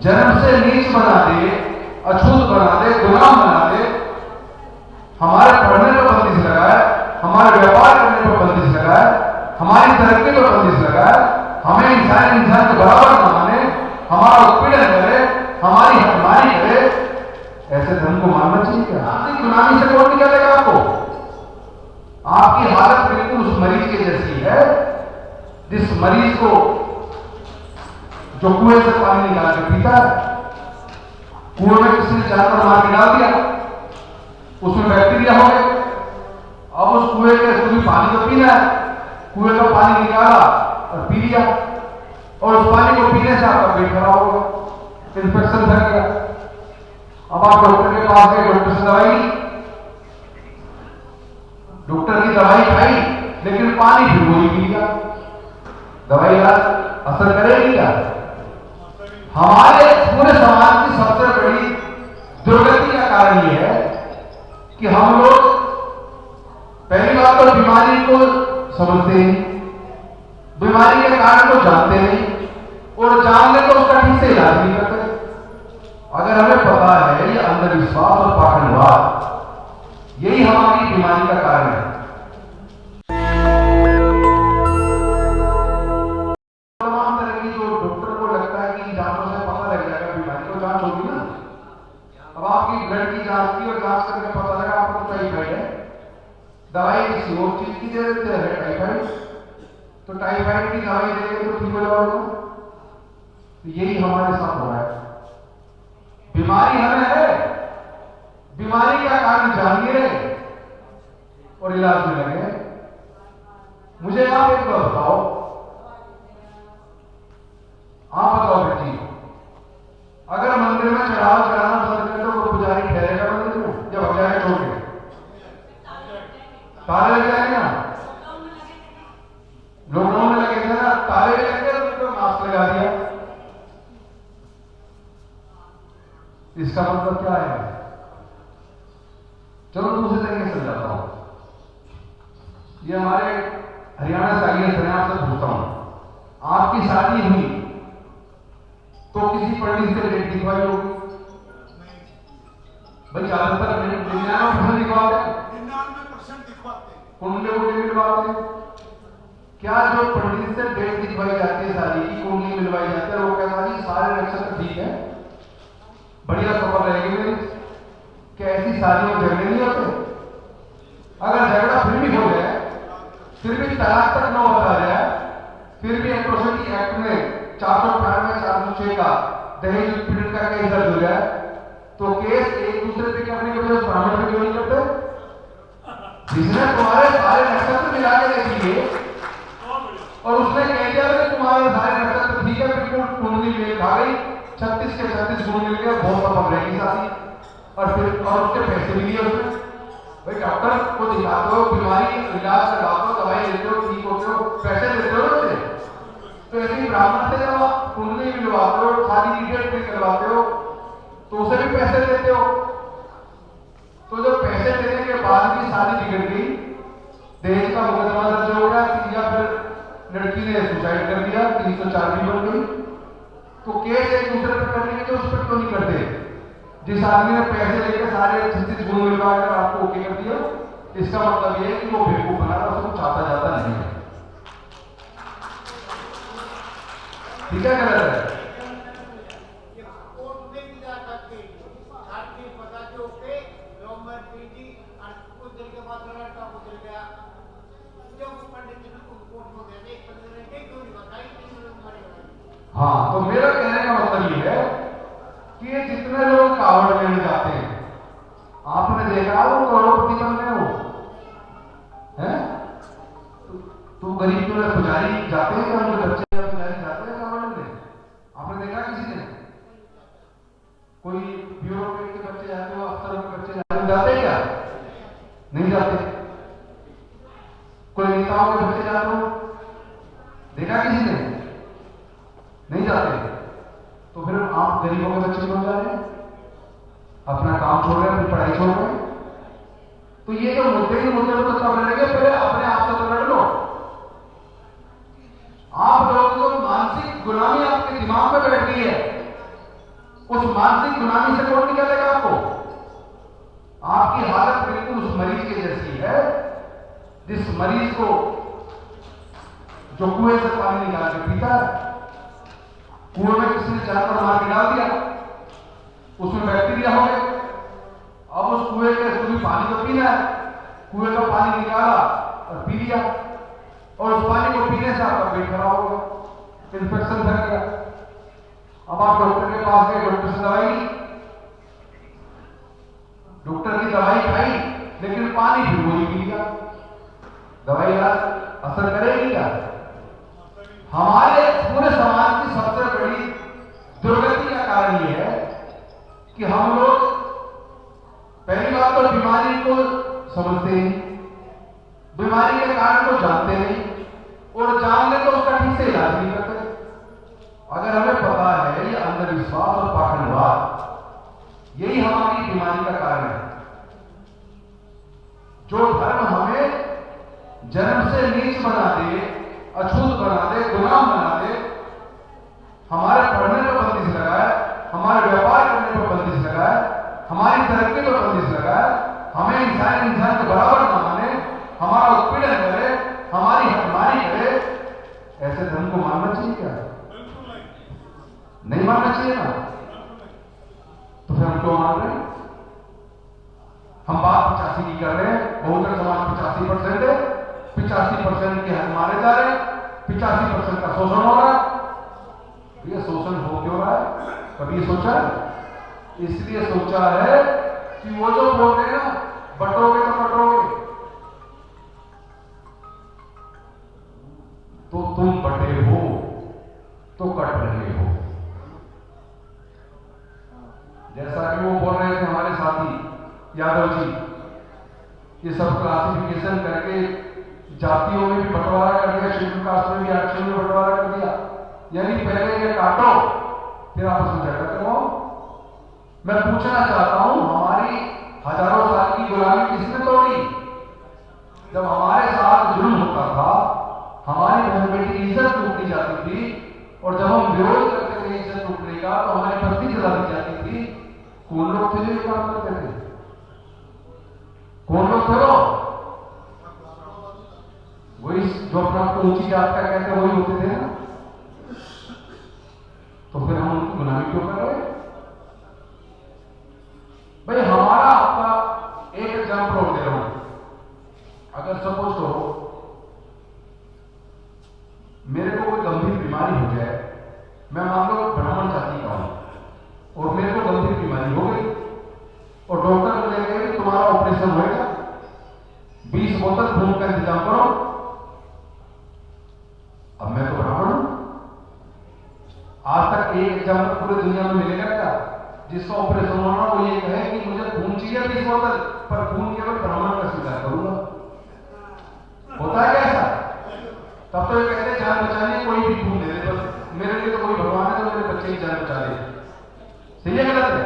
जन्म से नीच बना दे, अछूत बना दे, गुलाम बना दे, हमारे पढ़ने पर बंदिश लगाए, हमारे व्यापार करने पर बंदिश लगाए, हमारी तरक्की पर बंदिश लगाए, हमें इंसान के बराबर न माने, हमारा उत्पीड़न करे, हमारी हकमारी करे, ऐसे धर्म को मानना चाहिए क्या? आपकी गुलामी से कौन निकालेगा आपको? आपकी हालत बिल्कुल उस मरीज के जैसी है जिस मरीज को जो कुएं से पानी निकाल के पीता है। कुएं में किसी ने जानवर मार के डाल दिया, उसमें बैक्टीरिया हो गए, अब उस कुएं के तुम्हें पानी तो पीना है, कुएं का पानी निकाला और पी लिया, और उस पानी को पीने से आपका पेट खराब होगा, इन्फेक्शन फैल गया। अब आप डॉक्टर के पास गए, डॉक्टर से दवाई ली, डॉक्टर की दवाई खाई, लेकिन पानी फिर वही पी लिया, दवाई असर करेगी क्या? हमारे पूरे समाज की सबसे बड़ी दुर्गति का कारण यह है कि हम लोग पहली बात तो बीमारी को समझते नहीं, बीमारी के कारण को जानते नहीं, और जान ले तो उसका ठीक से इलाज नहीं करते। अगर हमें पता है ये अंधविश्वास और पाखंडवाद यही हमारी बीमारी का कारण है। तमाम तरह की जो डॉक्टर को लगता है कि जांचों से पता लग जाएगा बीमारी को, जांच होगी ना। अब आपकी ब्लड की जांच की और जांच करके पता लगा आपको टाइफाइड है, दवाई किसी और चीज की दे देते हैं टाइफाइड, तो टाइफाइड की दवाई देंगे तो ठीक हो जाएगा। तो यही हमारे साथ हो रहा है। बीमारी हमें है, बीमारी का कारण जानिए और इलाज में लगे। मुझे आप एक बात बताओ, आप बताओ बेटी, अगर मंदिर में चढ़ावा चढ़ाना बंद कर दो तो पुजारी ठहरेगा मंदिर में या भग जाएगा छोड़ के? ताले लग जाएंगे ना, लॉकडाउन में लगे थे ना, ताले लग गए तो मास्क लगा दिया। इसका मतलब क्या है? चलो दूसरे तरीके से समझाता हूं। ये हमारे हरियाणा से आई है, आपसे पूछता हूं, आपकी शादी हुई तो किसी पंडित से डेट दिखवाई होगी भाई? ज्यादातर 99% दिखवाते हैं, 99% दिखवाते हैं, कुंडली वुंडली मिलवाते हैं। क्या जो पंडित से डेट दिखवाई जाती है, शादी की कुंडली मिलवाई जाती है, वो कहता है सारे नक्षत्र ठीक है, बढ़िया सफल रहेगी मेरी? क्या ऐसी शादियों में झगड़े नहीं होते? अगर झगड़ा फिर भी हो जाए, फिर भी तलाक तक न बता जाए, फिर भी एट्रोसिटी एक्ट में 498 406 का दहेज उत्पीड़न का केस दर्ज हो जाए, तो केस एक दूसरे पे करने के बजाय ब्राह्मण पे क्यों नहीं करते? जिसने तुम्हारे सारे नक्षत्र मिला के दे दिए और उसने कह दिया कि तुम्हारे सारे नक्षत्र ठीक है, बिल्कुल कुंडली मेल खा गई, 36 के 36 गुण मिल गए, बहुत सफल रहेगी शादी, और फिर और उसके पैसे भी लिए उसने। भाई डॉक्टर को दिखाते हो, बीमारी इलाज करवाते हो, दवाई लेते हो, ठीक होते हो, पैसे देते हो उससे। तो ऐसे ब्राह्मण से जब आप कुंडली मिलवाते हो, शादी की डेट भी करवाते हो, तो उसे भी पैसे देते हो। तो जब पैसे देने के बाद भी शादी बिगड़ गई, दहेज का मुकदमा दर्ज हो गया, या फिर लड़की ने सुसाइड कर दिया, 304 भी बन गई, तो केस एक दूसरे पर करने के, तो उस पर क्यों नहीं करते? जिस आदमी ने पैसे लेकर सारे 36 गुण मिलवाकर आपको ओके कर दिया, इसका मतलब यह है कि वो बेवकूफ बना रहा, उसको चाहता जाता नहीं है। ठीक है, गलत है? हाँ, तो मेरा कहने का मतलब ये है कि ये जितने लोग कावड़ लेने जाते हैं, आपने देखा वो करोड़पति बन गए हो हैं? तो गरीब तो पुजारी जाते हैं, उनके बच्चे या पुजारी जाते हैं कावड़ लेने? आपने देखा किसी ने? कोई ब्यूरोक्रेट के बच्चे जाते हो, अफसरों के बच्चे जाते हैं क्या? नहीं जाते। कोई नेताओं के बच्चे जाते हो, देखा किसी ने? नहीं जाते। तो फिर आप गरीबों के बच्चे क्यों जा रहे हैं? अपना काम छोड़ रहे हैं, अपनी पढ़ाई छोड़ रहे हैं। तो ये जो मुद्दे को तो तब लड़ेंगे, पहले अपने आप से तो लड़ लो। आप लोगों को मानसिक गुलामी आपके दिमाग में बैठ गई है उस मानसिक गुलामी से कौन निकालेगा आपको? आपकी हालत बिल्कुल उस मरीज के जैसी है जिस मरीज को जो कुएं से पानी निकाल के पीता है। कुएं में किसी ने जानवर मार के डाल दिया, उसमें बैक्टीरिया हो गए। अब उस कुएं के तुम्हें पानी तो पीना है, कुएं का पानी निकाला और पी लिया, और उस पानी को पीने से आपका पेट खराब हो गया, इन्फेक्शन फैल गया। अब आप डॉक्टर के पास गए, डॉक्टर से दवाई ली, डॉक्टर की दवाई खाई, लेकिन पानी फिर वही पी लिया। दवाई असर करेगी क्या? हमारे पूरे समाज की सबसे बड़ी दुर्गति का कारण यह है कि हम लोग पहली बात तो बीमारी को समझते नहीं, बीमारी के कारण को जानते नहीं, और जान ले तो उसका ठीक से इलाज नहीं करते। अगर हमें पता है ये अंधविश्वास और पाखंडवाद यही हमारी बीमारी का कारण है। जो धर्म हमें जन्म से नीच बना दे, अछूत बना दे, गुलाम बना दे, हमारे पढ़ने पर बंदिश लगाए, हमारे व्यापार करने पर बंदिश लगाए, हमारी तरक्की पर बंदिश लगाए, हमें इंसान के बराबर न माने, हमारा उत्पीड़न करे, हमारी हकमारी करे, ऐसे धर्म को मानना चाहिए क्या? नहीं मानना चाहिए ना। तो फिर हम क्यों मान रहे हैं? हम बात 85 की कर रहे हैं, बहुजन समाज 85% है, 85% के हक मारे जा रहे हैं, 85% का शोषण हो रहा है। ये शोषण हो क्यों रहा है? कभी सोचा है? इसलिए सोचा है कि वो जो बोल रहे हैं ना, बटोगे तो बटोगे, तो तुम बटे हो तो कट रहे हो। जैसा कि वो बोल रहे थे हमारे साथी यादव जी, ये सब क्लासिफिकेशन करके जातियों में भी बंटवारा कर दिया, शेड्यूल कास्ट में भी आरक्षण में बंटवारा कर दिया। यानी पहले ये काटो फिर आपस में झगड़ा करवाओ। मैं पूछना चाहता हूं, हमारी हजारों साल की गुलामी किसने तोड़ी? जब हमारे साथ जुल्म होता था, हमारी बहन बेटी की इज्जत लूटी जाती थी, और जब हम विरोध करते थे इज्जत लूटने का तो हमारी बस्ती जला दी जाती थी। कौन लोग थे जो ये काम करते थे? कौन लोग थे वो? वही जो अपना आपको ऊंची जात का कहते वही होते थे ना। तो फिर हम उनकी गुलामी क्यों कर रहे हैं? भाई हमारा आपका एक एग्जाम्पल दे रहा हूं। अगर सपोज करो मेरे को कोई गंभीर बीमारी हो जाए, मैं मान लो ब्राह्मण जाति का हूं, और मेरे को गंभीर बीमारी हो गई, और डॉक्टर मुझे कहे कि तुम्हारा ऑपरेशन होएगा, 20 बोतल खून का इंतजाम करो। अब मैं तो ब्राह्मण हूं, आज तक एक एग्जाम्पल पूरी दुनिया में मिलेगा क्या जिसका ऑपरेशन होना वो ये कहे कि मुझे खून चाहिए 20 बोतल, पर खून केवल ब्राह्मण का स्वीकार करूंगा? होता है क्या ऐसा? तब तो ये कहते हैं जान बचाने कोई भी खून दे दे, बस मेरे लिए तो कोई भगवान है तो मेरे बच्चे की जान बचा दे। सही है गलत है?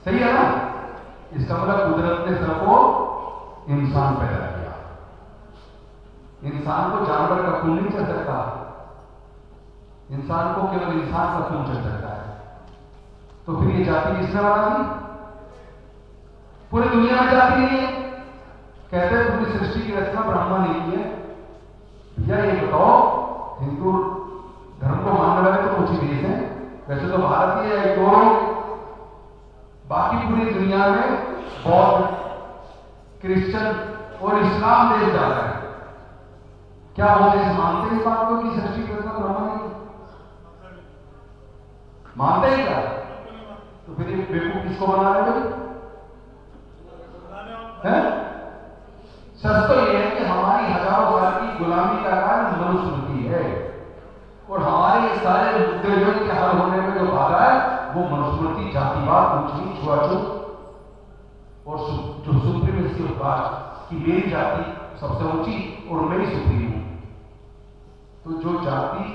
सही है ना? इसका मतलब कुदरत ने सबको इंसान पैदा किया, इंसान को जानवर का खून नहीं चल सकता, इंसान को केवल इंसान का खून चल सकता है। तो फिर ये जाति किसने बना दी? पूरी दुनिया में जाति नहीं है। कहते हैं पूरी सृष्टि की रचना ब्रह्मा ने की है। भैया ये बताओ, हिंदू धर्म को मानने वाले तो कुछ ही देश हैं, वैसे तो भारतीय है एक दो, बाकी पूरी दुनिया में बौद्ध, क्रिश्चियन और इस्लाम देश जा रहे हैं। क्या वो देश मानते हैं इस बात को कि सृष्टि की रचना ब्रह्मा ने की? मानते हैं क्या? तो फिर ये बेवकूफ किसको बना रहे हैं? सच तो यह है कि हमारी हजारों साल की गुलामी का कारण मनुस्मृति है, और हमारे सारे मुद्दे के हल होने में जो बाधा है वो मनुस्मृति, जातिवाद, ऊंच नीच, छुआछूत और जो सुप्रीमेसी ऑफ कास्ट की मेरी जाति सबसे ऊंची और मैं ही सुप्रीम हूं। तो जो जाति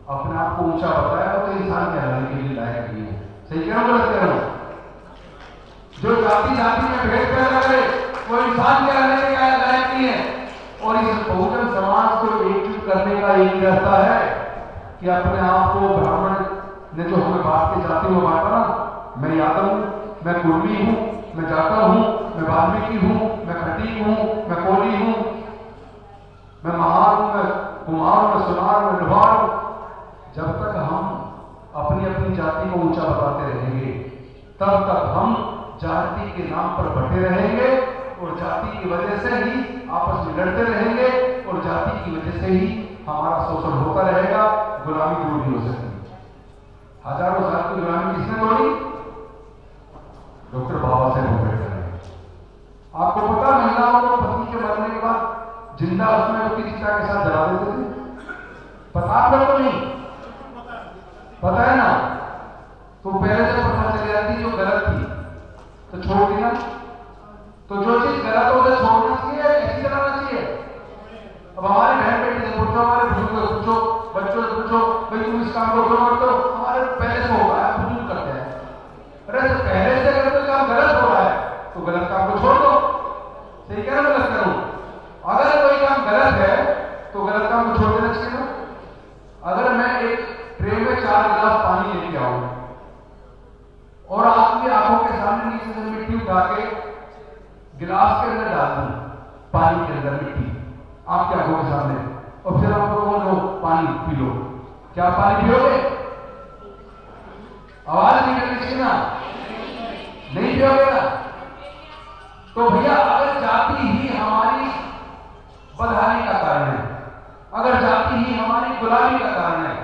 अपने आप को ऊंचा बताया वो तो इंसान कहलाने के लिए लायक नहीं है। सही कह रहा हूं गलत कह रहा हूं? जो जाति जाति में भेद पैदा करे वो इंसान कहलाने के लायक नहीं है। और इस बहुजन समाज को एकजुट करने का एक रास्ता है कि अपने आप को ब्राह्मण ने जो हमें बांट के जाति में बांटा ना, मैं यादव हूं, मैं कुर्मी हूं, मैं जाटव हूं, मैं वाल्मीकि हूं, मैं खटीक हूं, मैं कोली हूं, मैं महार हूं, मैं कुमार, मैं सुनार, मैं लोहार हूं। जब तक हम अपनी अपनी जाति को ऊंचा बताते रहेंगे, तब तक हम जाति के नाम पर बटे रहेंगे और जाति की वजह से ही आपस में लड़ते रहेंगे और जाति की वजह से ही हमारा शोषण होता रहेगा, गुलामी दूर नहीं हो सकती। हजारों साल की गुलामी किसने तोड़ी? डॉक्टर बाबा साहेब अम्बेडकर ने। आपको पता, महिलाओं को पति के मरने के बाद जिंदा उसमें उसकी चिता के साथ जला देते थे। पता आपको नहीं? पता है ना? तो पहले से पता चल जाती जो गलत थी तो छोड़ दिया। तो जो चीज गलत हो उसे छोड़ना चाहिए, ऐसी चलाना चाहिए। अब हमारे बहन बेटी से पूछो, हमारे बुजुर्गों से पूछो, बच्चों से पूछो, भाई तुम इस काम को क्यों करते हो? हमारे पहले से होगा, बुजुर्ग करते हैं। अरे तो पहले से अगर कोई काम गलत हो रहा है तो गलत काम को छोड़ दो। सही कह रहा हूं, गलत करूं? अगर कोई काम गलत है तो गलत काम को छोड़ देना चाहिए ना। अगर मैं एक ट्रे में 4 गिलास पानी लेके आऊं और आपकी आंखों के सामने नीचे से मिट्टी उठा के गिलास के अंदर डाल दूं, पानी के अंदर मिट्टी आपकी आंखों के सामने, और फिर आपको कौन लो पानी पी लो, क्या पानी पियोगे? आवाज निकलनी चाहिए ना, नहीं पियोगे ना? तो भैया अगर जाति ही हमारी बदहाली का कारण है, अगर जाति ही हमारी गुलामी का कारण है,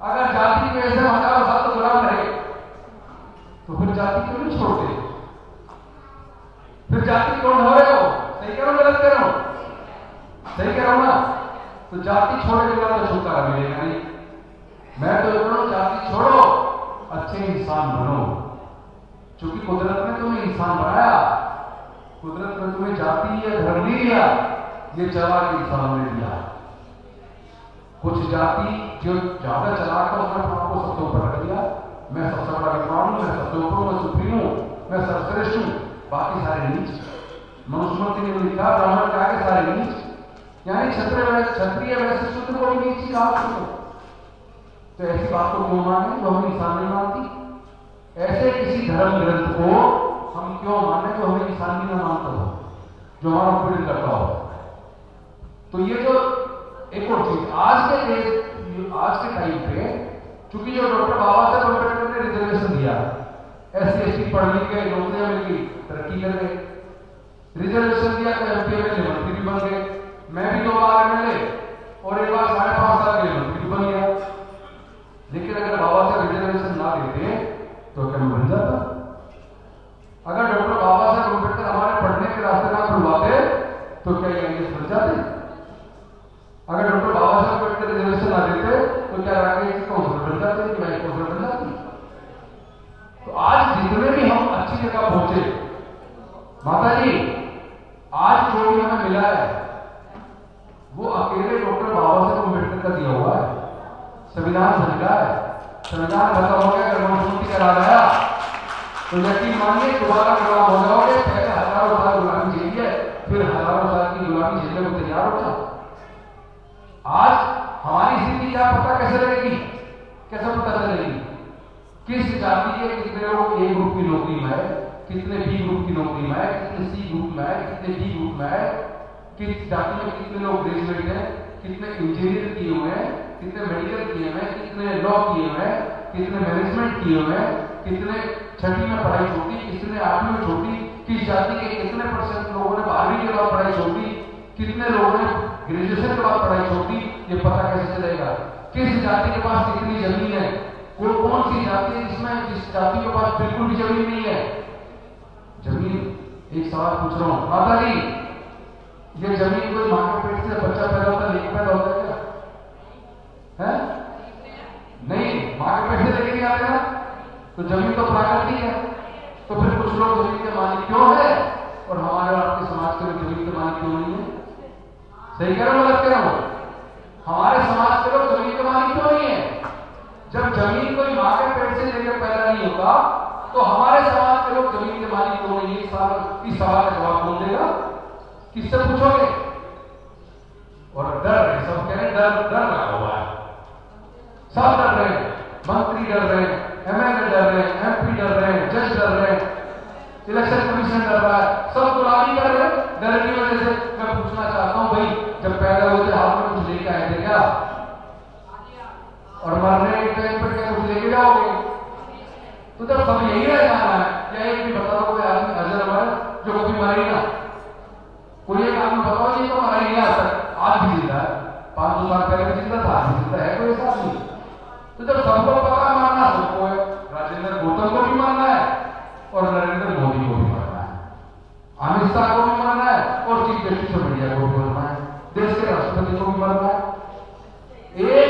अगर जाति के ऐसे हजारों साल तो गुलाम रहे, तो फिर जाति क्यों नहीं छोड़ते? फिर जाति कौन हो रहे हो? सही कह रहा हूं, गलत कह रहा हूं? सही कह रहा हूं ना? तो जाति छोड़ने के बाद तो छुटकारा मिलेगा नहीं। मैं तो कह रहा हूं जाति छोड़ो, अच्छे इंसान बनो, क्योंकि कुदरत ने तुम्हें इंसान बनाया। कुदरत ने तुम्हें जाति या धर्म नहीं दिया, ये चालाक इंसानों ने दिया। कुछ जाति जो ज्यादा चालाक है उसने आपको सबसे ऊपर रख दिया, मैं सबसे बड़ा विद्वान हूं, मैं सबसे ऊपर, मैं सुप्रीम हूं, मैं सर्वश्रेष्ठ हूं, बाकी सारे नीच। मनुस्मृति ने लिखा ब्राह्मण के आगे सारे नीच, यानी क्षत्रिय वैसे शूद्र को भी नीच कहा। तो ऐसी बात को क्यों माने जो हम इंसान नहीं मानती? ऐसे किसी धर्म ग्रंथ को हम क्यों माने जो हमें इंसान भी ना मानता हो, जो हमारा उत्पीड़न करता हो? तो ये जो एक और चीज आज के टाइम पे, चूंकि जो डॉक्टर बाबा साहेब अम्बेडकर ने रिजर्वेशन दिया, SC/ST पढ़ लिख के नौकरियां मिल गई, तरक्की कर गए, रिजर्वेशन दिया तो MP में मंत्री भी बन गए। मैं भी 2 बार MLA और एक बार 5.5 साल के लिए मंत्री बन गया। लेकिन अगर बाबा साहब रिजर्वेशन ना देते तो क्या बन जाता? अगर डॉक्टर बाबा साहब अम्बेडकर हमारे पढ़ने के रास्ते ना खुलवाते तो क्या ये IAS बन जाते? अगर डॉक्टर बाबा साहब अम्बेडकर रिजर्वेशन ना देते तो क्या राजनीतिक काउंसिलर बन जाते, कि वाइस काउंसिलर बन जाती? तो आज जितने भी हम अच्छी जगह पहुंचे, माता जी, आज जो भी हमें मिला है वो अकेले डॉक्टर बाबा साहब अम्बेडकर का दिया हुआ है। संविधान बन गया है, संविधान खत्म हो गया, मनुस्मृति का राज आया, तो यकीन मानिए दोबारा गुलाम हो जाओगे। पहले हजारों साल गुलामी झेली है, फिर हजारों साल की गुलामी झेलने को तैयार हो जाओ। आज हमारी स्थिति क्या पता कैसे लगेगी? कैसे पता चलेगी? किस जाति के कितने लोग A ग्रुप की नौकरी में है, कितने B ग्रुप की नौकरी में है, कितने C ग्रुप में है, कितने D ग्रुप में है, किस जाति में कितने लोग ग्रेजुएट हैं, कितने इंजीनियर किए हुए हैं, कितने मेडिकल किए हुए हैं, कितने लॉ किए हुए हैं, कितने मैनेजमेंट किए हुए हैं, कितने 6वीं में पढ़ाई छोड़ी, कितने 8वीं में छोड़ी, किस जाति के कितने % लोगों ने 12वीं के बाद पढ़ाई छोड़ी, कितने लोगों ने ग्रेजुएशन के बाद पढ़ाई छोड़ी, ये पता कैसे चलेगा? किस जाति के पास कितनी जमीन है? कौन सी जाति है जिस जाति के पास बिल्कुल भी जमीन नहीं है? जमीन, एक सवाल पूछ रहा हूं माता जी, ये जमीन कोई मां के पेट से बच्चा पैदा होता है, लेके पैदा होता है क्या? है? नहीं, मां के पेट से लेके नहीं आते ना। तो जमीन तो प्राकृतिक है, तो फिर कुछ लोग जमीन के मालिक क्यों है और हमारे और आपके समाज के लोग जमीन के मालिक क्यों नहीं है? सही कह रहा हूं, गलत कह रहा हूं? हमारे समाज के लोग जमीन के मालिक क्यों नहीं है? जब जमीन कोई मां के पेट से लेकर पैदा नहीं होगा तो हमारे समाज के लोग जमीन के मालिक क्यों नहीं है? इस सवाल का जवाब कौन देगा? किससे पूछोगे? और डर है, सब कह रहे डर लगा हुआ है, सब डर रहे हैं। मंत्री डर रहे हैं, एमएलए डर रहे हैं, एमपी डर रहे हैं, जज डर रहे हैं, इलेक्शन कमीशन डर रहा है, सब गुलामी कर रहे हैं डर की वजह से। मैं पूछना चाहता हूं भाई, जब पैदा हुए थे हाथ में कुछ लेके आए थे क्या? और मरने के टाइम पर क्या कुछ लेके जाओगे? तो जब सब यही रह जाना है, क्या एक भी बताओ कोई आदमी अजर मर जो कभी मरे ना? कोई एक आदमी बताओ ये तो मरा ही नहीं आज तक, आज भी जिंदा है, 500 साल पहले भी जिंदा था, आज भी जिंदा है, कोई ऐसा नहीं। तो जब सबको पता मानना सबको है, राजेंद्र गौतम को भी मानना है और नरेंद्र मोदी को भी मानना है, अमित शाह को भी मानना है और चीफ जस्टिस ऑफ इंडिया को भी मानना है, देश के राष्ट्रपति को भी मानना है। एक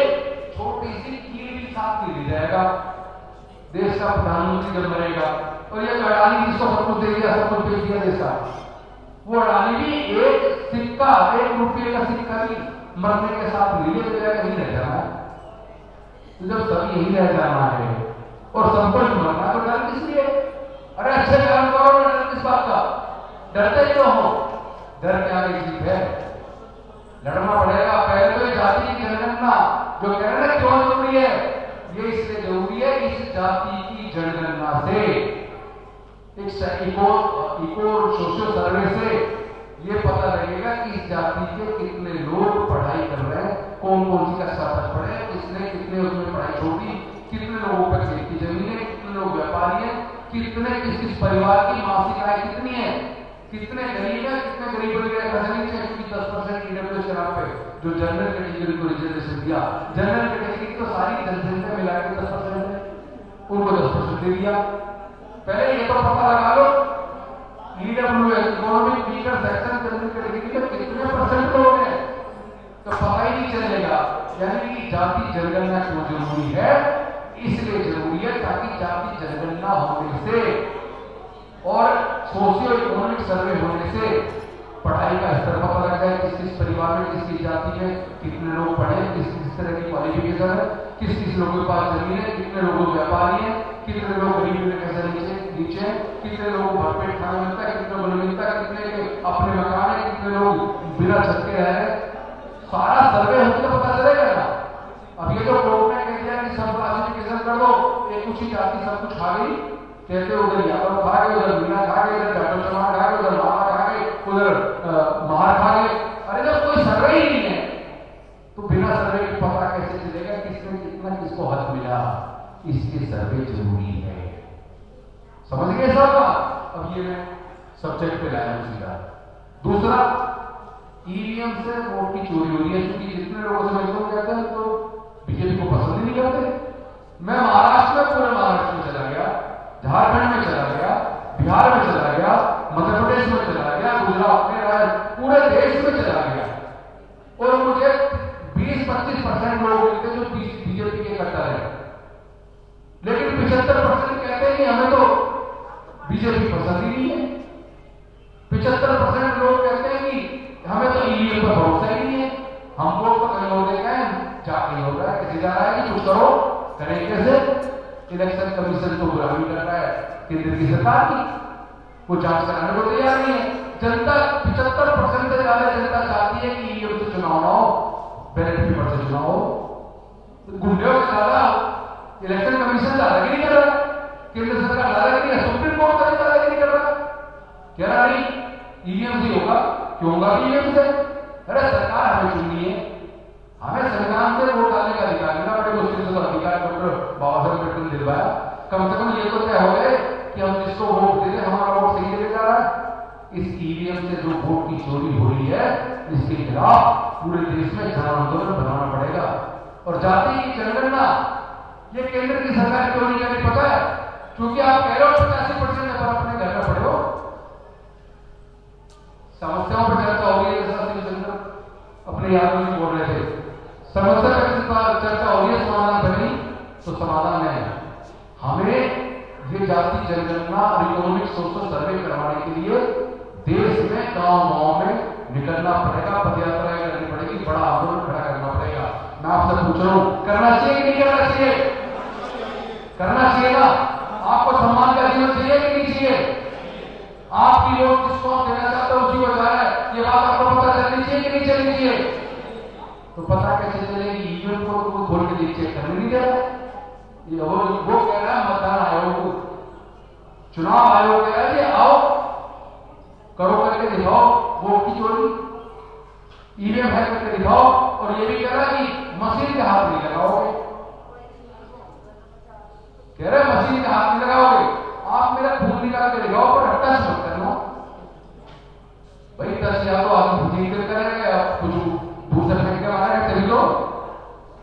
छोटी सी कील भी साथ नहीं जाएगा देश का प्रधानमंत्री जब मरेगा। और ये अडानी जिसको सब कुछ दे दिया, सब कुछ दे दिया देश का, वो अडानी भी एक सिक्का, 1 रुपये का सिक्का भी मरने के साथ मिले तो यही रह जाना है। तो जब सभी यही रह जाना है और सबको मरना, तो डर किस लिए? अरे अच्छे काम करो, डर किस बात का? डरते क्यों हो? डर क्या चीज है? लड़ना पड़ेगा। पहले तो जाति की जनगणना जो कह रहे हैं क्यों जरूरी है, ये इसलिए जरूरी है, इस जाति की जनगणना से, एक इको सोशल सर्वे से ये पता लगेगा कि इस जाति के कितने लोग पढ़ाई कर रहे हैं, कौन कौन सी कक्षा तक पढ़े, किसने कितने उसमें पढ़ाई छोड़ी, कितने लोगों पर खेत की जमीन है, कितने लोग व्यापारी हैं, कितने किस किस परिवार की मासिक आय कितनी है, कितने गरीब है, कितने गरीब बन गए खजानी से, क्योंकि 10% ईडब्ल्यूएस के नाम पे जो जनरल कैटेगरी को रिजर्वेशन दिया, जनरल कैटेगरी तो सारी जनसंख्या मिला के 10% है, उनको 10% दे दिया। पहले ये तो पता लगा लो EWS economic weaker section general category में कितने परसेंट लोग हैं, तो पता ही नहीं चलेगा। यानी कि जाति जनगणना क्यों जरूरी है? इसलिए जरूरी है ताकि जाति जनगणना होने से और सोशियो इकोनॉमिक सर्वे होने से पढ़ाई का स्तर पता लग जाए, किस किस परिवार में, किस किस जाति में कितने लोग पढ़े, किस किस तरह की क्वालिफिकेशन है, किस किस लोगों के पास जमीन है, कितने लोग व्यापारी हैं, कितने लोग गरीब रेखा नीचे, कितने लोगों को भरपेट खाना मिलता है, कितने को मिलता है, कितने के अपने मकान है, कितने लोग बिना छत के रह रहे हैं, सारा सर्वे होकर तो पता चलेगा ना। अब ये जो लोग ने कह दिया कि सब क्लासिफिकेशन कर दो, एक कुछ ही जाति सब कुछ खा गई, कहते उधर यादव खा गए, उधर मीना खा गए, इधर जाटव चौहान खा गए, उधर माला खा गए, उधर महार खा गए। अरे जब कोई सर्वे ही नहीं है तो बिना सर्वे के पता कैसे चलेगा किसने कितना किसको हक मिला? इसके सर्वे जरूरी है। समझ गए सब? अब ये मैं सब्जेक्ट पे लाया हूं सीधा। दूसरा, ईवीएम से वोट की चोरी हो रही है, क्योंकि जितने लोगों से मैं कहते हैं तो बीजेपी को पसंद ही नहीं करते। मैं महाराष्ट्र में, पूरे महाराष्ट्र में चला गया, झारखंड में चला गया, बिहार में चला गया, मध्य प्रदेश में चला गया, गुजरात में, पूरे देश में चला गया, और मुझे 20-25% लोग मिलते जो बीजेपी के कट्टर है, लेकिन 75% कहते हैं कि हमें तो बीजेपी पसंद ही नहीं है। 75% लोग कहते हैं कि हमें तो ईवीएम पर भरोसा ही नहीं है, हम वोट तो कहीं और देते हैं, जाके हो रहा है, किसी जा रहा है कि कुछ करो, करें कैसे? इलेक्शन कमीशन तो गुलामी कर रहा है केंद्र की सरकार की, वो जांच कराने को तैयार नहीं है। जनता 75% से ज्यादा जनता चाहती है कि ईवीएम से चुनाव ना हो, बैलेट पेपर से चुनाव हो। गुंडों से ज्यादा इलेक्शन कमीशन दादागिरी कर रहा है, केंद्र सरकार दादागिरी, सुप्रीम कोर्ट का दादागिरी कर रहा है, कह रहा नहीं ईवीएम से होगा, क्यों होगा ईवीएम से? अरे सरकार हमें चुनी है, हमें संविधान से वोट डालने का अधिकार मिला, बड़े मुश्किल से अधिकार डॉक्टर बाबा साहब अम्बेडकर ने दिलवाया। कम से कम ये तो तय हो गए कि हम जिसको वोट दे रहे हमारा वोट सही देने जा रहा है। इस ईवीएम से जो वोट की चोरी हो रही है, इसके खिलाफ पूरे देश में जन आंदोलन बनाना पड़ेगा। और जाति की जनगणना ये केंद्र की सरकार क्यों नहीं करनी पता है? क्योंकि आप कह रहे हो 85% पर अपने घर में पड़े हो, समस्याओं पर चर्चा हो रही है, अपने यादों में बोल रहे थे, समस्या पर चर्चा हो रही है, समाधान बनी तो समाधान है हमें ये जाति जनगणना और इकोनॉमिक सोशल सर्वे करवाने के लिए देश में गांव-गांव में निकलना पड़ेगा, पदयात्राएं करनी पड़ेगी, बड़ा आंदोलन खड़ा करना पड़ेगा। मैं आपसे पूछ रहा हूं, करना चाहिए कि नहीं करना चाहिए? करना चाहिए ना? आपको सम्मान का जीवन चाहिए कि नहीं चाहिए? आपकी वोट किसको आप देना चाहते हो उसी को जा रहा है, ये बात आपको पता चलनी चाहिए कि नहीं चलनी चाहिए? तो पता कैसे चलेगी? ईवीएम को खोल के चेक करने नहीं दे रहा, वो कह रहा है मतदान आयोग को, चुनाव आयोग कह रहा है कि आओ करो करके दिखाओ वोट की चोरी, ईवीएम है करके दिखाओ, और ये भी कह रहा है कि मशीन के हाथ नहीं लगाओगे, कह रहे मशीन के हाथ नहीं लगाओगे, आप मेरा खून निकाल के दिखाओ पर टच मत करना। भाई टच या तो आदमी खुद करेंगे या कुछ दूसरे फेंक के मारेंगे, चली लो।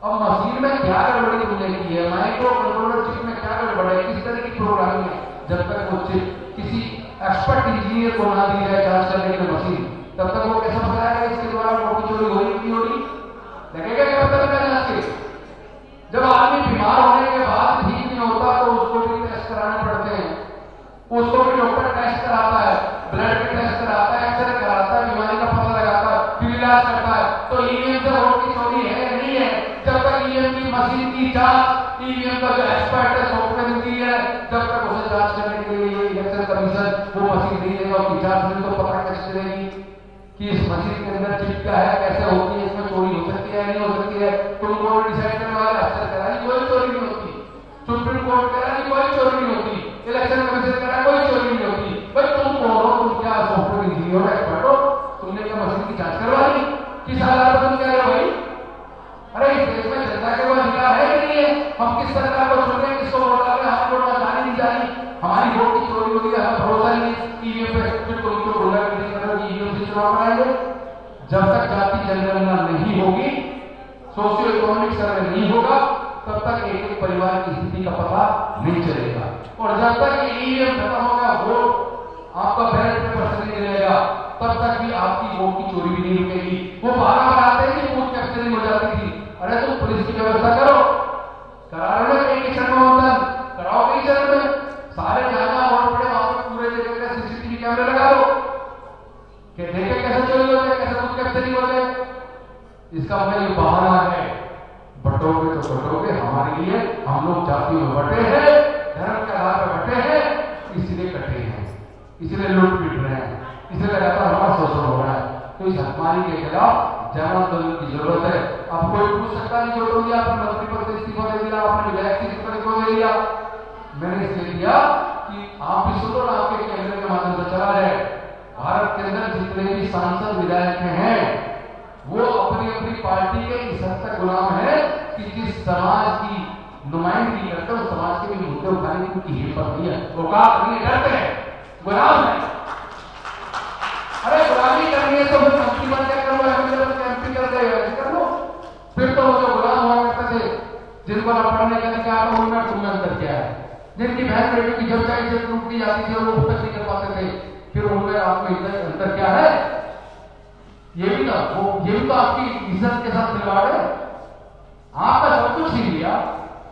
अब मशीन में क्या गड़बड़ी तुमने की है, माइक्रो कंट्रोलर चिप में क्या गड़बड़ है, किस तरह की प्रोग्रामिंग है, जब तक वो चिप किसी एक्सपर्ट इंजीनियर को ना दी जाए जांच करने की मशीन, तब तक वो कैसा बताएगा इसके द्वारा वोट की चोरी हो रही नहीं हो रही, लगेगा क्या पता लगा जांच के। जब आदमी बीमार होने के बाद ठीक नहीं होता तो उसको भी टेस्ट कराने पड़ते हैं, उसको भी डॉक्टर टेस्ट कराता है, ब्लड के टेस्ट कराता है, एक्सरे कराता है, बीमारी का पता लगाता है, फिर इलाज करता है। तो ईवीएम से वोट की चोरी है या नहीं है, जब तक ईवीएम की मशीन की जांच ईवीएम का जो एक्सपर्ट है सॉफ्टवेयर इंजीनियर है, जब तक उसे जांच करने के लिए इलेक्शन कमीशन वो मशीन नहीं देगा, उसकी जांच में तो पता कैसे चलेगी कि इस मशीन के अंदर चिप क्या है, कैसे होती है, इसमें चोरी हो सकती है नहीं हो सकती है। तुम कोर्ट डिसाइड करने वाले अफसर कह रहा है कोई चोरी नहीं होती, सुप्रीम कोर्ट कह रहा है कोई चोरी नहीं होती, इलेक्शन कमीशन कह रहा है कोई चोरी नहीं होती। भाई तुम कौन हो, तुम क्या सॉफ्टवेयर इंजीनियर हो, एक्सपर्ट हो, तुमने क्या मशीन की जांच करवा ली, किस आधार पर तुम कह रहे हो भाई? अरे इस देश में जनता के वो अधिकार है कि नहीं है, हम किस सरकार को चुन रहे हैं, किसको वोट डाल रहे हैं, हमारी वोट जानी नहीं जानी, हमारी वोट की चोरी हो गई, हमें भरोसा नहीं है ईवीएम पे, फिर कोई तो बोला कि ईवीएम से चुनाव कराएंगे। जब तक जाति जनगणना नहीं होगी, सोशियो इकोनॉमिक सर्वे नहीं होगा, तब तक एक एक परिवार की स्थिति का पता नहीं चलेगा। और जब तक ये ईवीएम खत्म होगा, वोट आपका बैलेट पेपर से नहीं रहेगा, तब तक भी आपकी वोट की चोरी भी नहीं रुकेगी। वो बहाना बनाते हैं कि वोट कैप्चरिंग हो जाती थी, अरे तुम पुलिस की व्यवस्था करो, करा रहे हो एक क्षण में मतदान कराओ, कई चरण में सारे जहां वोट पड़े वहां पर पूरे जगह का सीसीटीवी कैमरे लगा दो कि देखे कैसे चोरी हो जाए, कैसे वोट कैप्चरिंग हो जाए। इसका मतलब ये बहाना है, बटोगे तो बटोगे, हमारे लिए हम लोग जाति में बटे हैं, धर्म के आधार पर बटे हैं, इसलिए कटे हैं, इसलिए लूट पीट रहे हैं, इसलिए लगातार हमारा शोषण हो रहा है। तो इस हकमारी के खिलाफ जन आंदोलन की जरूरत है। अब कोई पूछ सकता नहीं, जो दिया आपने मंत्री पद से इस्तीफा दे दिया, आपने विधायक सीट पर क्यों दे दिया? मैंने इसलिए दिया कि आप भी सुनो ना, आपके केंद्र के माध्यम से चला जाए, भारत के अंदर जितने भी सांसद विधायक हैं वो अपनी अपनी पार्टी के इस हद तक गुलाम है कि जिस समाज की नुमाइंदगी करते हैं उस समाज के भी मुद्दे उठाने की उनकी हिम्मत नहीं है, औकात नहीं है, डरते हैं, गुलाम है। अरे गुलामी करनी है तो फिर मंत्री बन क्या कर लो, एमपी कर लो, फिर तो वो जो गुलाम हुआ करते थे, जिनको न पढ़ने का अधिकार हो, उनमें तुमने अंदर क्या है, जिनकी बहन बेटी की जब चाहे जब लूट दी जाती थी वो तक नहीं कर पाते थे, फिर उनमें आपको अंदर क्या है? ये भी तो आपकी इज्जत के साथ खिलवाड़ है। आपका सब कुछ छीन लिया,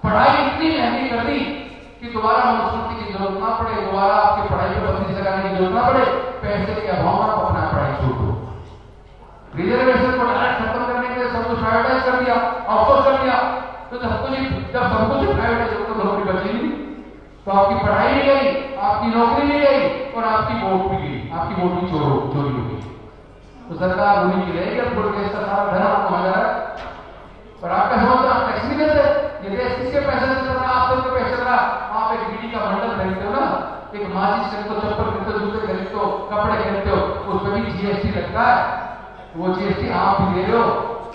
पढ़ाई इतनी महंगी कर दी कि दोबारा मनुस्मृति की जरूरत ना पड़े, दोबारा आपकी पढ़ाई पर बंदी लगाने की जरूरत ना पड़े, पैसे के अभाव में अपना पढ़ाई छूट दो, रिजर्वेशन को डायरेक्ट खत्म करने के लिए सब कुछ प्राइवेटाइज कर दिया, आउटसोर्स कर दिया। तो जब सब कुछ प्राइवेटाइज हो तो नौकरी बची नहीं, तो आपकी पढ़ाई भी गई, आपकी नौकरी भी गई और आपकी वोट भी गई, आपकी वोट भी चोरी हो गई। तो सरकार उन्हीं की रहेगी, अब पूरे देश का सारा धन आपको आ जा रहा है, पर आपका समझ आप टैक्स नहीं देते, ये देश किसके पैसे से चल रहा है? आप सबके पैसे चल रहा है। आप एक बीड़ी का बंडल खरीदते हो ना, एक माचिस खरीदते हो, चप्पल खरीदते हो, जूते खरीदते हो, कपड़े खरीदते हो, उसमें भी जीएसटी लगता है, वो जीएसटी आप भी दे रहे हो।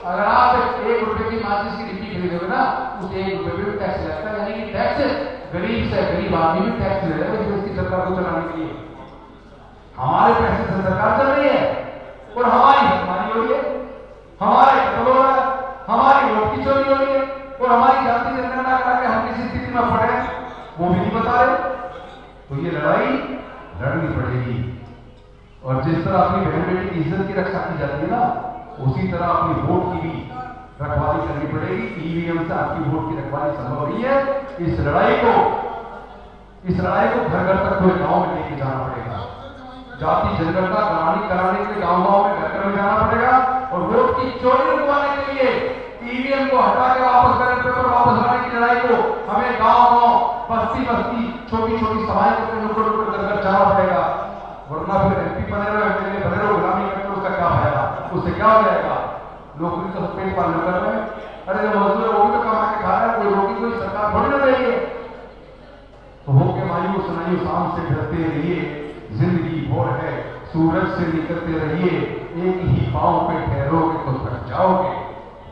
अगर आप एक रुपए की माचिस की डिब्बी खरीदोगे ना, उस एक रुपए में भी टैक्स लगता है, यानी कि टैक्स गरीब से गरीब आदमी भी टैक्स ले रहे हैं इसकी सरकार को चलाने के लिए। हमारे पैसे से सरकार चल रही है और हमारी हो रही है, हमारे कत्ल हो रहा है, हमारी वोट की चोरी हो रही है और हमारी जाति जनगणना करा के हम किसी स्थिति में पड़े वो भी नहीं बता रहे। तो ये लड़ाई लड़नी पड़ेगी, और जिस तरह अपनी बहन बेटी की इज्जत की रक्षा की जाती है ना, उसी तरह अपनी वोट की भी रखवाली करनी पड़ेगी। ईवीएम से आपकी वोट की रखवाली संभव नहीं है। इस लड़ाई को घर घर तक पूरे गांव में लेके जाना पड़ेगा। जाति जनगणना कराने के लिए गांव में घर में जाना पड़ेगा, और वोट की चोरी रुकवाने के लिए ईवीएम को हटा के वापस बैलेट पेपर वापस लाने की लड़ाई को हमें गांव बस्ती छोटी सभाएं करके नुक्कड़ घर जाना पड़ेगा। वरना फिर एमपी बने रहो, एमएलए बने रहो, गुलामी करके उसका क्या फायदा? उससे क्या हो जाएगा? नौकरी तो पेट पालन कर रहे हैं, अरे जो मजदूर है वो भी तो कमा के खा रहा है, कोई रोटी कोई सरकार थोड़ी ना दे रही है। तो होके मायूस नायु शाम से डरते रहिए, जिंदगी भोर है सूरज से निकलते रहिए, एक ही पांव पे ठहरोगे तो थक जाओगे,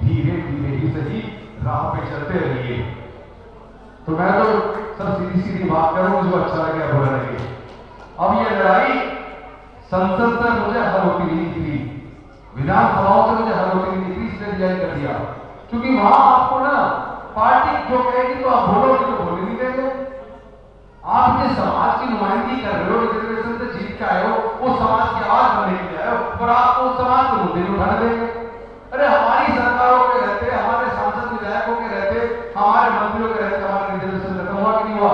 धीरे धीरे ही सही राह पे चलते रहिए। तो मैं तो सब सीधी सीधी बात करूं, जो अच्छा लगे बुरा लगे। अब ये लड़ाई संसद से मुझे हल होती नहीं थी, विधानसभाओं से मुझे हल होती नहीं थी, इसलिए रिजाइन कर दिया, क्योंकि वहां आपको ना पार्टी जो कहेगी तो आप बोलोगे तो बोलने नहीं देंगे। आप जिस समाज की नुमाइंदगी कर रहे हो, रिजर्वेशन से जीत के आए हो, वो समाज की आवाज बनने के लिए आए हो, और आप उस समाज को मुद्दे नहीं उठाने देंगे। अरे हमारी सरकारों के रहते, हमारे सांसद विधायकों के रहते, हमारे मंत्रियों के रहते हमारे रिजर्वेशन खत्म हुआ कि नहीं हुआ?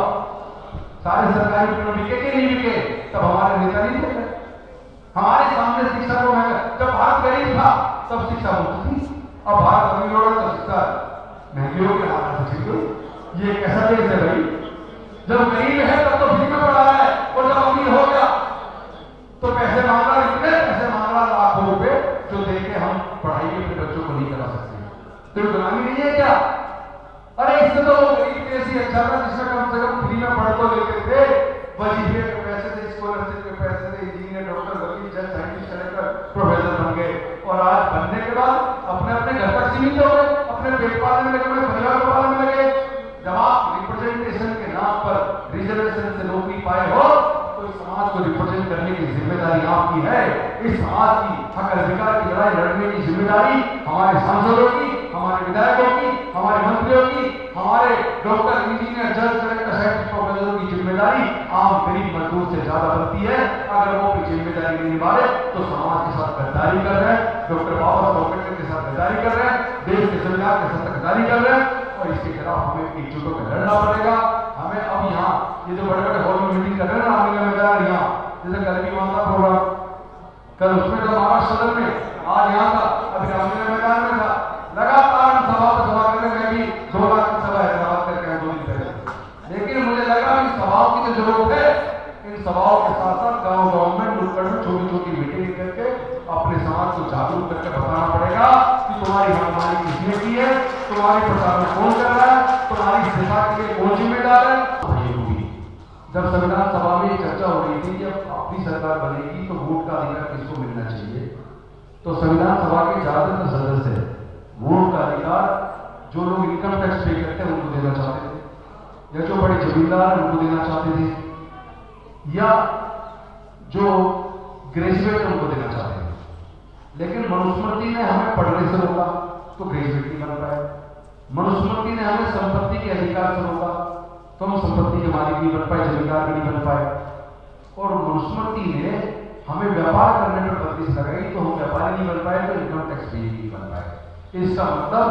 सारे सरकारी पेड़ बिके कि नहीं बिके? तब हमारे नेता नहीं थे। हमारे सामने शिक्षा को महंगा, जब भारत गरीब था तब शिक्षा मुफ्त थी, अब भारत अमीर हो रहा है तो शिक्षा महंगी हो गई, हमारा सचिव को ये कैसा देश है भाई? जब गरीब है तब तो फ्री में पढ़ा रहा है, और जब अमीर हो गया तो पैसे मांग रहा, इतने पैसे मांग रहा लाखों रुपए, जो देके हम पढ़ाई अपने बच्चों को नहीं करा सकते। तो गुलामी नहीं है क्या? अरे इससे तो गरीब देश ही अच्छा था, जिसमें कम से कम फ्री में पढ़ तो लेते थे, वजीफे के पैसे थे, स्कॉलरशिप के पैसे थे, इंजीनियर डॉक्टर वकील जज साइंटिस्ट कलेक्टर प्रोफेसर बन गए, और आज बनने के बाद अपने अपने घर तक सीमित हो गए, अपने पेट पालने में लगे, परिवार को पालने में लगे। जब आप रिप्रेजेंटेशन के नाम पर रिजर्वेशन से नौकरी पाए हो तो इस समाज को रिप्रेजेंट करने की जिम्मेदारी आपकी है। इस समाज की हक अधिकार की लड़ाई लड़ने की जिम्मेदारी हमारे सांसदों की, हमारे विधायकों की, हमारे मंत्रियों की, हमारे डॉक्टर इंजीनियर जज कलेक्टर साइंटिस्ट प्रोफेसरों की जिम्मेदारी आम गरीब मजदूर से ज्यादा बनती है। अगर वो भी जिम्मेदारी नहीं निभाए तो समाज के साथ गद्दारी कर रहे हैं, डॉक्टर बाबा साहब अम्बेडकर के साथ गद्दारी कर रहे हैं, देश के संविधान के साथ गद्दारी कर रहे हैं, और इसके खिलाफ हमें एकजुट होकर लड़ना पड़ेगा। हमें अब यहाँ ये जो बड़े बड़े हॉल में मीटिंग कर रहे हैं ना, आने में यहाँ जैसे कल भी वहां था प्रोग्राम, कल उसमें था महाराष्ट्र सदन में, आज यहाँ था, अभी रामलीला मैदान में था, लगातार सभा पर सभा करके मैं भी 2 लाख की सभा हैदराबाद करके आया 2 दिन पहले। लेकिन मुझे लगा इन सभाओं की तो जरूरत है, इन सभाओं के साथ साथ गाँव में नुक्कड़ में छोटी छोटी मीटिंग करके अपने समाज को जागरूक करके बताना पड़ेगा कि तुम्हारी मनमानी किसने की है, तुम्हारे प्रचार में कौन कर रहा है, तुम्हारी दिशा के लिए कौन जिम्मेदार है। जब संविधान सभा में चर्चा हो रही थी कि अब अपनी सरकार बनेगी तो वोट का अधिकार किसको मिलना चाहिए, तो संविधान सभा के ज्यादातर सदस्य वोट का अधिकार जो लोग इनकम टैक्स पे करते हैं उनको देना चाहते थे, या जो बड़े जमींदार हैं उनको देना चाहते थे, या जो ग्रेजुएट है उनको देना चाहते थे। लेकिन मनुस्मृति ने हमें पढ़ने से रोका तो ग्रेजुएट नहीं बन पाए, मनुस्मृति ने हमें संपत्ति के अधिकार से रोका तो हम संपत्ति के मालिक नहीं बन पाए, जमींदार नहीं बन पाए, और मनुस्मृति ने हमें व्यापार करने पर बंदिश लगाई तो हम व्यापारी नहीं बन पाए, तो इनकम टैक्स भी नहीं बन पाए। इसका मतलब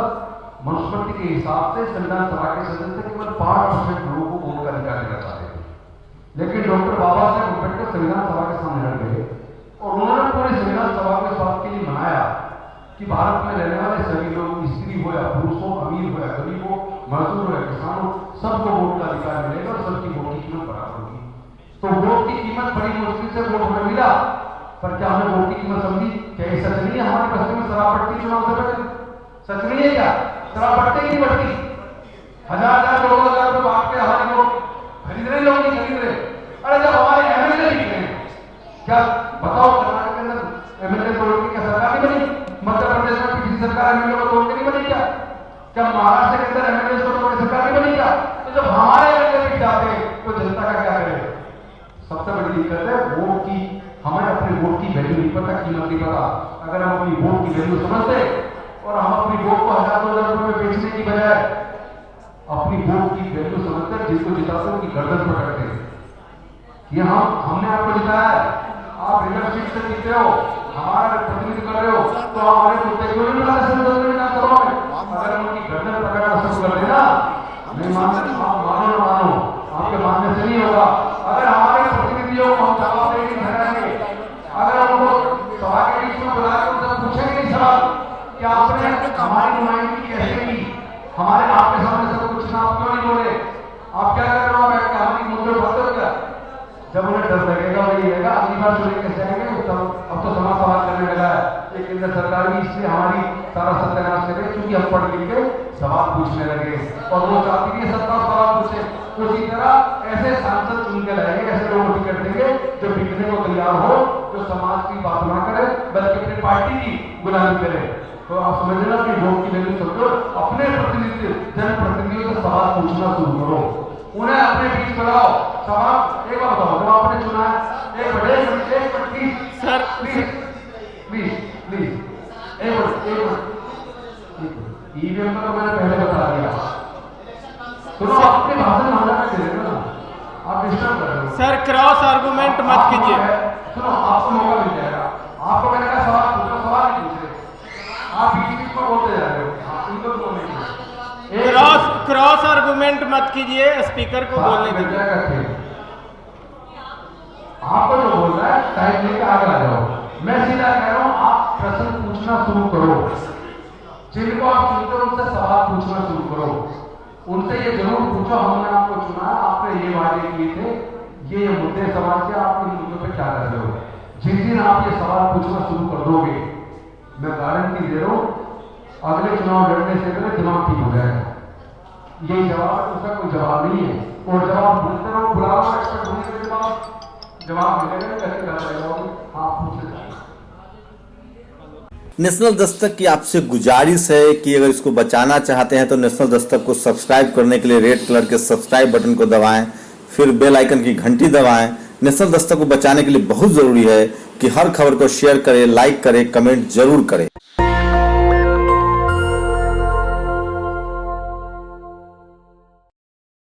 मनुस्मृति के हिसाब से संविधान सभा के सदस्य केवल 5% लोगों को वोट का अधिकार देना चाहते थे, लेकिन डॉक्टर बाबा साहब अम्बेडकर संविधान सभा के सामने लड़ गए और उन्होंने पूरी संविधान सभा को इस बात के लिए मनाया कि भारत में रहने वाले सभी लोग, स्त्री हो या पुरुष हो, अमीर हो या गरीब हो, मजदूर हो या किसान हो, सबको वोट का अधिकार मिलेगा और सबकी वोट की कीमत बराबर होगी। तो वोट की कीमत बड़ी मुश्किल से वोट हमें मिला, पर क्या हमें वोट की कीमत समझी? क्या ये सच नहीं है हमारे बस्ती में शराब बढ़ती चुनाव से पहले? सच नहीं है क्या? शराब बढ़ती नहीं बढ़ती? 1000 2,000 रुपए बांट के हमारे लोग खरीद रहे, लोग नहीं खरीद रहे। अरे जब हमारे एमएलए बिक रहे हैं, क्या बताओ कर्नाटक के अंदर एमएलए तोड़ के क्या सरकार नहीं बनी? मध्य प्रदेश में पिछली सरकार एमएलए को तोड़ के नहीं बनी क्या? क्या महाराष्ट्र के अंदर एमएलए को तोड़ के सरकार नहीं बनी क्या? तो जब हमारे एमएलए बिक जाते हैं तो जनता का क्या करे? सबसे बड़ी दिक्कत है वोट की। हमें अपने वोट की वैल्यू नहीं पता, कीमत नहीं पता। अगर हम अपनी वोट की वैल्यू समझते और हम अपनी वोट को 1000-2000 रुपए में बेचने की बजाय अपनी वोट की वैल्यू समझकर जिसको जिताते उनकी गर्दन पकड़ते कि हमने आपको जिताया है, आप लीडरशिप से जीते हो, हमारा प्रतिनिधित्व कर रहे हो, तो हमारे मुद्दे क्यों नहीं मिला विधानसभा में? अगर हम उनकी गर्दन पकड़ना शुरू कर देना, नहीं मानो, आप मानो ना मानो, आपके मानने से नहीं होगा। अगर हमारे प्रतिनिधियों को हम जवाब देने ठहराएंगे, अगर उनको सभा के बीच में बुलाकर उनसे पूछेंगे नहीं सवाल कि आपने हमारी नुमाइंदगी कैसे की, हमारे आपके सामने सब कुछ ना, आप क्यों नहीं बोले, आप क्या कर रहे हो बैठ के, हमारी मुद्दे उठाते हो क्या? जब उन्हें डर लगेगा, वही लगेगा अगली बार चुने कैसे आएंगे। अब तो समाज सवाल करने लगा है, ये केंद्र सरकार भी इसलिए हमारी सारा सत्यानाश करे क्योंकि हम पढ़ लिख के पूछने लगे और वो चाहती कि सबका सवाल पूछे। तो इसी तरह ऐसे सांसद चुन के लाएंगे, ऐसे लोग टिकट देंगे जो बिकने को तैयार हो, जो समाज की बात ना करे बल्कि अपनी पार्टी की गुलामी करे। तो आप समझ लेना कि वोट की वैल्यू समझो, अपने प्रतिनिधि जनप्रतिनिधियों से सवाल पूछना शुरू करो, उन्हें अपने बीच बुलाओ। सवाल एक बार बताओ, जब आपने चुना है एक बड़े सर प्लीज ईवीएम का मैंने पहले बता दिया। सुनो, अपने भाषण में हमारा दे देना, आप डिस्टर्ब कर रहे हो सर। क्रॉस आर्गुमेंट मत कीजिए। सुनो, आपको मौका मिल जाएगा, आपको मैंने कहा सवाल पूछो, सवाल नहीं पूछ रहे आप, बीच में बोलते जा रहे हो, इनको तो नहीं। क्रॉस आर्गुमेंट मत कीजिए, स्पीकर को बोलने दीजिए। आपको जो बोल रहा है टाइम लेकर आगे आ जाओ। मैं सीधा कह रहा हूं, आप प्रश्न पूछना शुरू करो, जिनको आप चुनते हो उनसे सवाल पूछना शुरू करो, उनसे ये जरूर पूछो हमने आपको चुना, आपने ये वादे किए थे, ये मुद्दे समाज के, आप इन मुद्दों पे क्या कर रहे हो। जिस दिन आप ये सवाल पूछना शुरू कर दोगे, मैं गारंटी दे रहा हूं अगले चुनाव लड़ने से पहले दिमाग ठीक हो जाएगा। यही जवाब, उसका कोई जवाब नहीं है, और जवाब बोलते रहो, बुलाओ एक्सपर्ट होने के बाद जवाब मिलेगा, कैसे कर रहे हो आप पूछ। नेशनल दस्तक की आपसे गुजारिश है कि अगर इसको बचाना चाहते हैं तो नेशनल दस्तक को सब्सक्राइब करने के लिए रेड कलर के सब्सक्राइब बटन को दबाएं, फिर बेल आइकन की घंटी दबाएं। नेशनल दस्तक को बचाने के लिए बहुत जरूरी है कि हर खबर को शेयर करें, लाइक करें, कमेंट जरूर करें।